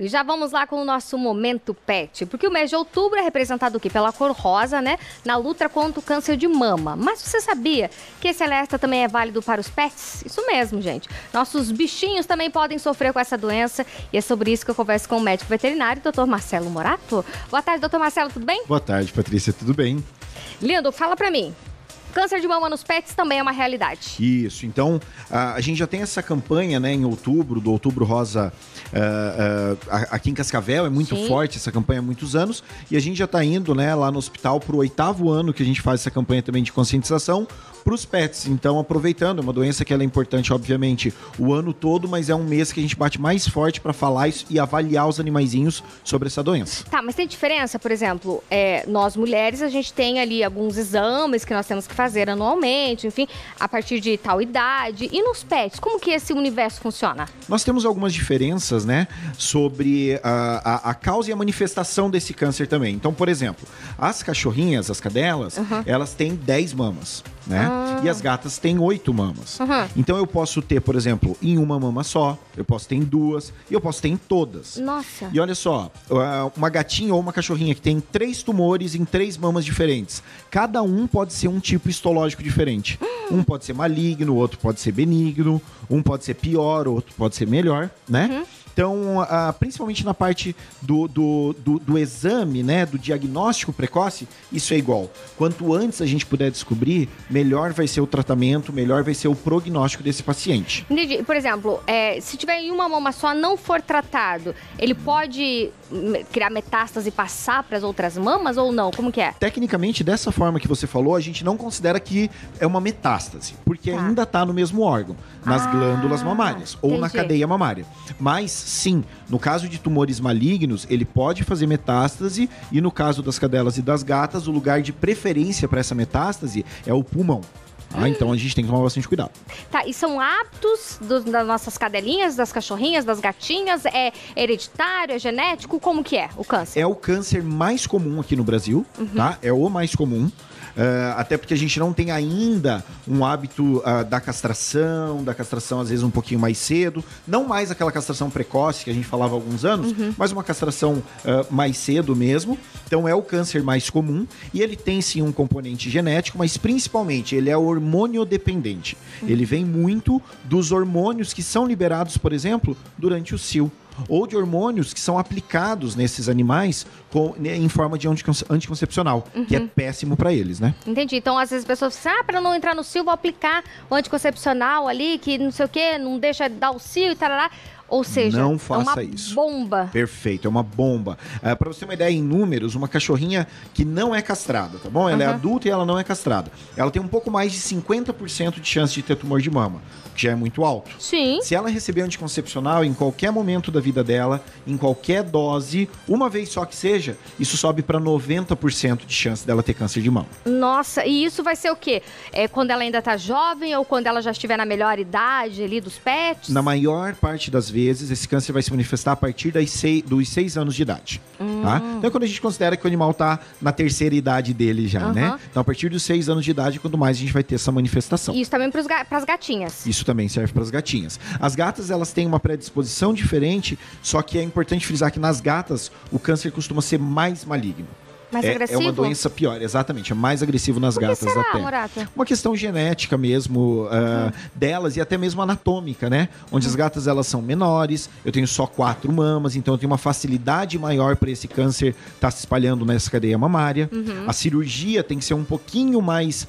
E já vamos lá com o nosso Momento Pet, porque o mês de outubro é representado aqui pela cor rosa, né? Na luta contra o câncer de mama. Mas você sabia que esse alerta também é válido para os pets? Isso mesmo, gente. Nossos bichinhos também podem sofrer com essa doença e é sobre isso que eu converso com o médico veterinário, Dr. Marcelo Morato. Boa tarde, doutor Marcelo, tudo bem? Boa tarde, Patrícia, tudo bem? Lindo, fala pra mim. Câncer de mama nos pets também é uma realidade. Isso, então a gente já tem essa campanha, né, em outubro, do Outubro Rosa aqui em Cascavel, é muito forte essa campanha há muitos anos, e a gente já está indo, né, lá no hospital para o 8º ano que a gente faz essa campanha também de conscientização para os pets. Então, aproveitando, é uma doença que ela é importante, obviamente, o ano todo, mas é um mês que a gente bate mais forte para falar isso e avaliar os animaizinhos sobre essa doença. Tá, mas tem diferença, por exemplo, nós mulheres, a gente tem ali alguns exames que nós temos que fazer anualmente, enfim, a partir de tal idade. E nos pets, como que esse universo funciona? Nós temos algumas diferenças, né, sobre a causa e a manifestação desse câncer também. Então, por exemplo, as cachorrinhas, as cadelas, elas têm 10 mamas, né? E as gatas têm 8 mamas. Então eu posso ter, por exemplo, em uma mama só, eu posso ter em 2 e eu posso ter em todas. Nossa! E olha só, uma gatinha ou uma cachorrinha que tem 3 tumores em 3 mamas diferentes. Cada um pode ser um tipo histológico diferente. Um pode ser maligno, o outro pode ser benigno, um pode ser pior, o outro pode ser melhor, né? Então, principalmente na parte do exame, né, do diagnóstico precoce, isso é igual. Quanto antes a gente puder descobrir, melhor vai ser o tratamento, melhor vai ser o prognóstico desse paciente. Entendi. Por exemplo, se tiver em uma mama só não for tratado, ele pode criar metástase e passar para as outras mamas ou não? Como que é? Tecnicamente, dessa forma que você falou, a gente não considera que é uma metástase, porque ainda está no mesmo órgão, nas glândulas mamárias ou na cadeia mamária. Mas sim, no caso de tumores malignos, ele pode fazer metástase e no caso das cadelas e das gatas, o lugar de preferência para essa metástase é o pulmão. Então a gente tem que tomar bastante cuidado. Tá, e são hábitos das nossas cadelinhas, das cachorrinhas, das gatinhas? É hereditário, é genético? Como que é o câncer? É o câncer mais comum aqui no Brasil, tá? É o mais comum. Até porque a gente não tem ainda um hábito da castração às vezes um pouquinho mais cedo, não mais aquela castração precoce que a gente falava há alguns anos, mas uma castração mais cedo mesmo. Então é o câncer mais comum e ele tem sim um componente genético, mas principalmente ele é hormônio dependente. Ele vem muito dos hormônios que são liberados, por exemplo, durante o cio, ou de hormônios que são aplicados nesses animais em forma de anticoncepcional, que é péssimo para eles, né? Entendi. Então, às vezes as pessoas dizem, para não entrar no cio, vou aplicar o anticoncepcional ali, que não sei o quê, não deixa dar o cio e tarará. Ou seja, não faça isso. Bomba. Perfeito, é uma bomba. Para você ter uma ideia em números, uma cachorrinha que não é castrada, tá bom? Ela é adulta e ela não é castrada. Ela tem um pouco mais de 50% de chance de ter tumor de mama, que já é muito alto. Sim. Se ela receber anticoncepcional em qualquer momento da vida dela, em qualquer dose, uma vez só que seja, isso sobe para 90% de chance dela ter câncer de mama. Nossa, e isso vai ser o quê? Quando ela ainda tá jovem ou quando ela já estiver na melhor idade ali dos pets? Na maior parte das vezes, esse câncer vai se manifestar a partir dos 6 anos de idade. Tá? Então, quando a gente considera que o animal tá na terceira idade dele já, né? Então, a partir dos 6 anos de idade, quanto mais a gente vai ter essa manifestação. Isso também para as gatinhas. Isso também serve para as gatinhas. As gatas, elas têm uma predisposição diferente, só que é importante frisar que nas gatas, o câncer costuma ser mais maligno. Mais agressivo? É uma doença pior, exatamente. É mais agressivo nas gatas será, até. Morato? Uma questão genética mesmo delas e até mesmo anatômica, né? Onde as gatas, elas são menores, eu tenho só 4 mamas, então eu tenho uma facilidade maior para esse câncer estar se espalhando nessa cadeia mamária. A cirurgia tem que ser um pouquinho mais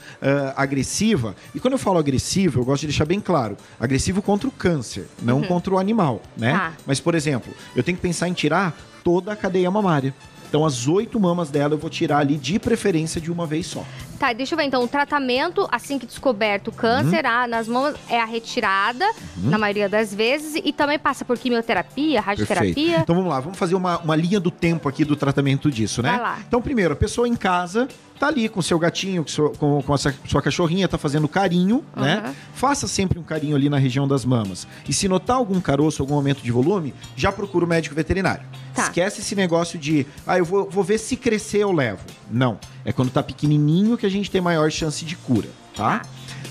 agressiva. E quando eu falo agressivo, eu gosto de deixar bem claro. Agressivo contra o câncer, não contra o animal, né? Mas, por exemplo, eu tenho que pensar em tirar toda a cadeia mamária. Então, as 8 mamas dela eu vou tirar ali de preferência de uma vez só. Tá, deixa eu ver então. O tratamento, assim que descoberto o câncer, nas mamas é a retirada, na maioria das vezes, e também passa por quimioterapia, radioterapia. Perfeito. Então vamos lá, vamos fazer uma linha do tempo aqui do tratamento disso, né? Vai lá. Então, primeiro, a pessoa em casa tá ali com o seu gatinho, com a sua cachorrinha, tá fazendo carinho, né? Faça sempre um carinho ali na região das mamas. E se notar algum caroço, algum aumento de volume, já procura o médico veterinário. Tá. Esquece esse negócio de, eu vou ver se crescer eu levo. Não, é quando tá pequenininho que a gente tem maior chance de cura, tá?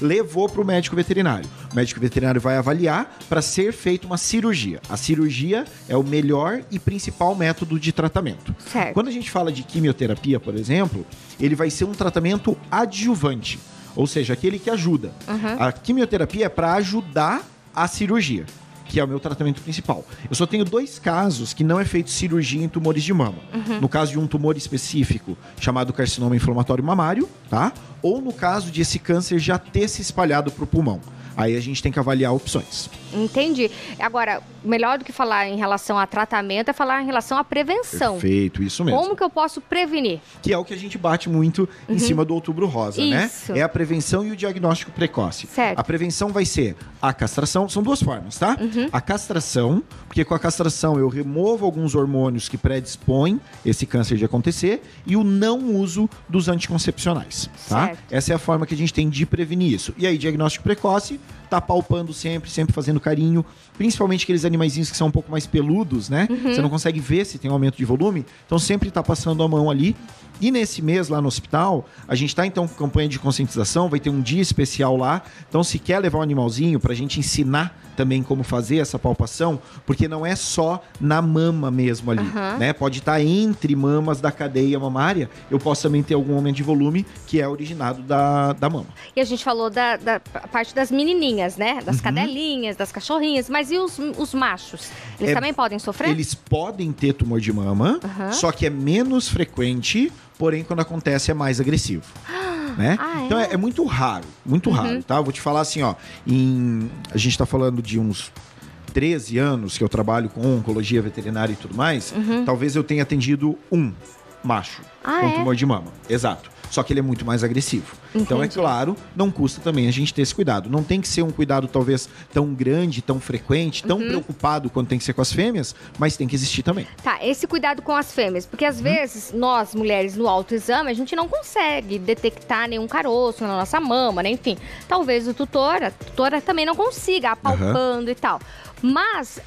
Levou para o médico veterinário. O médico veterinário vai avaliar para ser feita uma cirurgia. A cirurgia é o melhor e principal método de tratamento. Certo. Quando a gente fala de quimioterapia, por exemplo, ele vai ser um tratamento adjuvante, ou seja, aquele que ajuda. A quimioterapia é para ajudar a cirurgia, que é o meu tratamento principal. Eu só tenho 2 casos que não é feito cirurgia em tumores de mama. No caso de um tumor específico, chamado carcinoma inflamatório mamário, tá? Ou no caso de esse câncer já ter se espalhado para o pulmão. Aí a gente tem que avaliar opções. Entendi. Agora, melhor do que falar em relação a tratamento é falar em relação à prevenção. Perfeito, isso mesmo. Como que eu posso prevenir? Que é o que a gente bate muito em cima do Outubro Rosa, Isso. né? É a prevenção e o diagnóstico precoce. Certo. A prevenção vai ser a castração, são 2 formas, tá? A castração, porque com a castração eu removo alguns hormônios que predispõem esse câncer de acontecer, e o não uso dos anticoncepcionais, tá? Certo. Essa é a forma que a gente tem de prevenir isso. E aí, diagnóstico precoce, tá palpando sempre fazendo carinho, principalmente aqueles animaizinhos que são um pouco mais peludos, né? Você não consegue ver se tem um aumento de volume, então sempre tá passando a mão ali. E nesse mês lá no hospital, a gente tá então com campanha de conscientização, vai ter um dia especial lá. Então se quer levar um animalzinho pra gente ensinar também como fazer essa palpação, porque não é só na mama mesmo ali, né? Pode estar entre mamas da cadeia mamária, eu posso também ter algum aumento de volume que é originado da mama. E a gente falou da parte das menininhas, né? Das cadelinhas, das cachorrinhas. Mas e os machos? Eles também podem sofrer? Eles podem ter tumor de mama, só que é menos frequente, porém quando acontece é mais agressivo. Né? Então é muito raro, tá? Vou te falar assim, ó, a gente tá falando de uns 13 anos que eu trabalho com oncologia veterinária e tudo mais, talvez eu tenha atendido um macho com tumor de mama. Exato. Só que ele é muito mais agressivo. Entendi. Então, é claro, não custa também a gente ter esse cuidado. Não tem que ser um cuidado, talvez, tão grande, tão frequente, tão preocupado quanto tem que ser com as fêmeas, mas tem que existir também. Tá, esse cuidado com as fêmeas, porque às vezes nós, mulheres, no autoexame, a gente não consegue detectar nenhum caroço na nossa mama, né? Enfim, talvez a tutora também não consiga, apalpando e tal. Mas,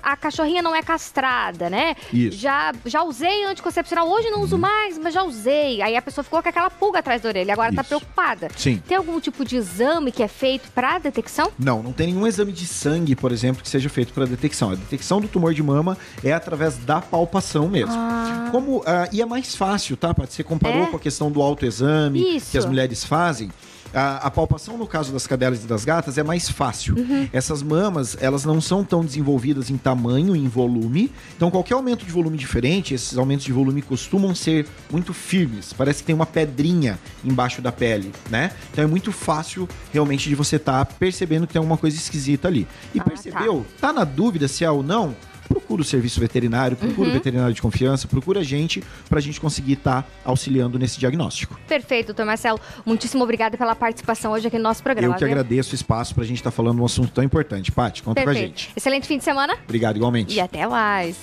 a cachorrinha não é castrada, né? Isso. Já usei anticoncepcional, hoje não uso mais, mas já usei. Aí a pessoa ficou com aquela pulga atrás da orelha, agora tá preocupada. Sim. Tem algum tipo de exame que é feito para detecção? Não tem nenhum exame de sangue, por exemplo, que seja feito para detecção. A detecção do tumor de mama é através da palpação mesmo. E é mais fácil, tá, Paty? Você comparou com a questão do autoexame que as mulheres fazem. A palpação, no caso das cadelas e das gatas, é mais fácil. Essas mamas, elas não são tão desenvolvidas em tamanho e em volume. Então, qualquer aumento de volume diferente, esses aumentos de volume costumam ser muito firmes. Parece que tem uma pedrinha embaixo da pele, né? Então, é muito fácil, realmente, de você estar percebendo que tem alguma coisa esquisita ali. E percebeu? Tá na dúvida se é ou não? Procura o serviço veterinário, procura o veterinário de confiança, procura a gente pra gente conseguir estar auxiliando nesse diagnóstico. Perfeito, doutor Marcelo. Muitíssimo obrigada pela participação hoje aqui no nosso programa. Eu que agradeço o espaço pra gente estar falando um assunto tão importante. Paty, conta com a gente. Excelente fim de semana. Obrigado, igualmente. E até mais.